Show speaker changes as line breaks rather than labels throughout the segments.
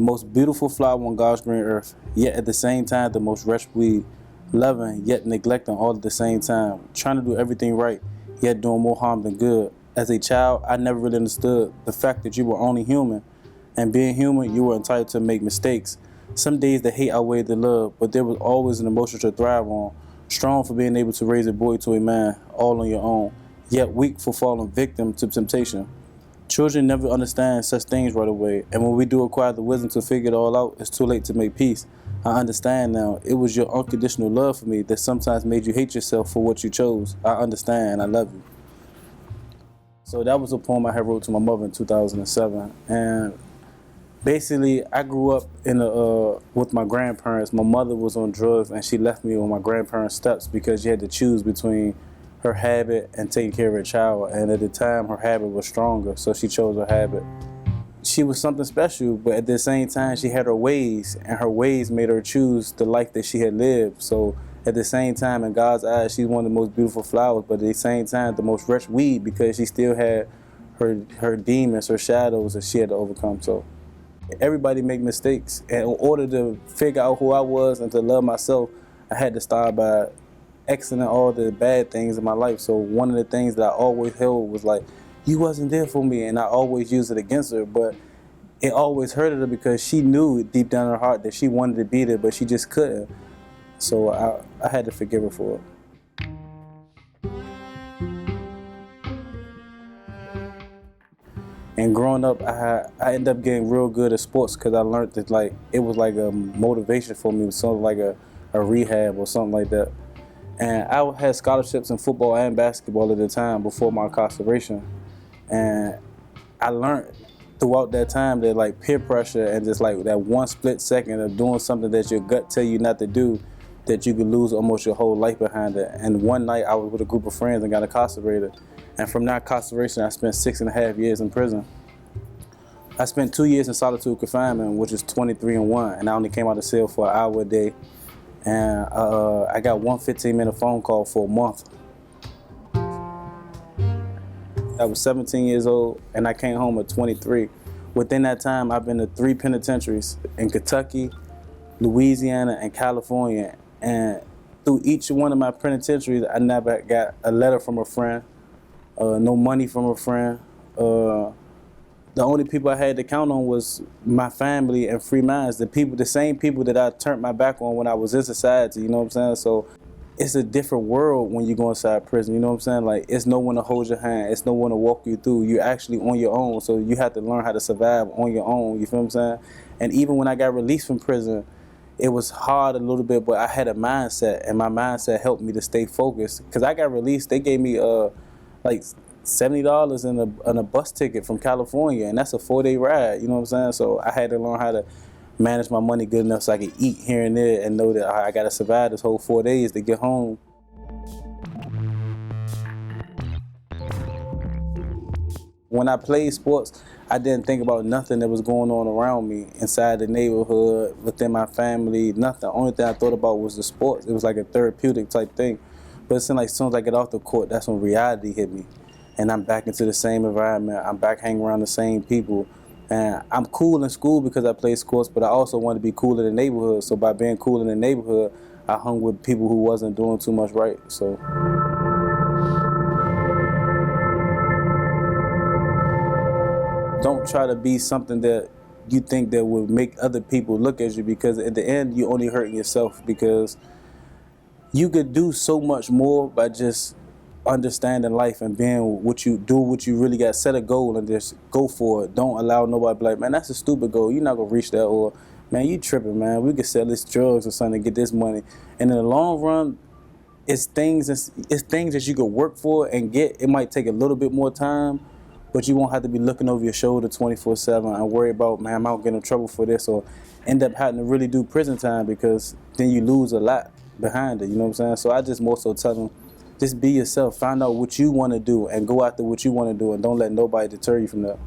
the most beautiful flower on God's green earth, yet at the same time the most wretchedly loving, yet neglecting all at the same time, trying to do everything right, yet doing more harm than good. As a child, I never really understood the fact that you were only human, and being human, you were entitled to make mistakes. Some days the hate outweighed the love, but there was always an emotion to thrive on, strong for being able to raise a boy to a man, all on your own, yet weak for falling victim to temptation. Children never understand such things right away, and when we do acquire the wisdom to figure it all out, it's too late to make peace. I understand now. It was your unconditional love for me that sometimes made you hate yourself for what you chose. I understand. I love you. So that was a poem I had wrote to my mother in 2007, and basically I grew up with my grandparents. My mother was on drugs, and she left me on my grandparents' steps because she had to choose between her habit and taking care of her child, and at the time her habit was stronger, so she chose her habit. She was something special, but at the same time she had her ways, and her ways made her choose the life that she had lived. So at the same time, in God's eyes, she's one of the most beautiful flowers, but at the same time the most wretched weed, because she still had her demons, her shadows that she had to overcome. So everybody make mistakes, and in order to figure out who I was and to love myself, I had to start by exiting all the bad things in my life. So one of the things that I always held was like, you wasn't there for me, and I always used it against her, but it always hurted her because she knew deep down in her heart that she wanted to be there, but she just couldn't. So I had to forgive her for it. And growing up, I ended up getting real good at sports because I learned that it was like a motivation for me, something like a rehab or something like that. And I had scholarships in football and basketball at the time before my incarceration. And I learned throughout that time that peer pressure and just that one split second of doing something that your gut tell you not to do, that you could lose almost your whole life behind it. And one night I was with a group of friends and got incarcerated. And from that incarceration, I spent 6.5 years in prison. I spent 2 years in solitary confinement, which is 23 and 1, and I only came out of the cell for an hour a day. And I got one 15-minute phone call for a month. I was 17 years old, and I came home at 23. Within that time, I've been to 3 penitentiaries in Kentucky, Louisiana, and California. And through each one of my penitentiaries, I never got a letter from a friend, no money from a friend. The only people I had to count on was my family and free minds, the same people that I turned my back on when I was in society, you know what I'm saying? So it's a different world when you go inside prison, you know what I'm saying? It's no one to hold your hand, it's no one to walk you through. You're actually on your own, so you have to learn how to survive on your own, you feel what I'm saying? And even when I got released from prison, it was hard a little bit, but I had a mindset, and my mindset helped me to stay focused. Because I got released, they gave me $70 in a bus ticket from California, and that's a 4-day ride, you know what I'm saying? So I had to learn how to manage my money good enough so I could eat here and there and know that I got to survive this whole 4 days to get home. When I played sports, I didn't think about nothing that was going on around me, inside the neighborhood, within my family, nothing. The only thing I thought about was the sports. It was like a therapeutic type thing. But it seemed like as soon as I get off the court, that's when reality hit me. And I'm back into the same environment. I'm back hanging around the same people. And I'm cool in school because I play sports, but I also want to be cool in the neighborhood. So by being cool in the neighborhood, I hung with people who wasn't doing too much right. So don't try to be something that you think that will make other people look at you, because at the end, you're only hurting yourself, because you could do so much more by just understanding life and being what you really got. Set a goal and just go for it. Don't allow nobody to be like, man, that's a stupid goal, you're not gonna reach that, or man, you tripping, man, we could sell this drugs or something to get this money. And in the long run, it's things that you could work for and get. It might take a little bit more time, but you won't have to be looking over your shoulder 24/7 and worry about, man, I might get in trouble for this, or end up having to really do prison time, because then you lose a lot behind it, you know what I'm saying? So I just more so tell them, just be yourself, find out what you want to do and go after what you want to do, and don't let nobody deter you from that.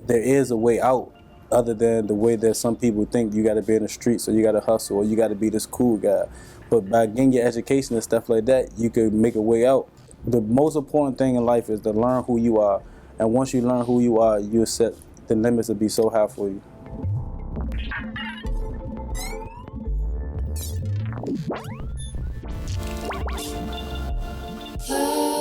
There is a way out, other than the way that some people think you got to be in the streets, or you got to hustle, or you got to be this cool guy. But by getting your education and stuff like that, you could make a way out. The most important thing in life is to learn who you are And once you learn who you are, you accept the limits will be so high for you.
Love.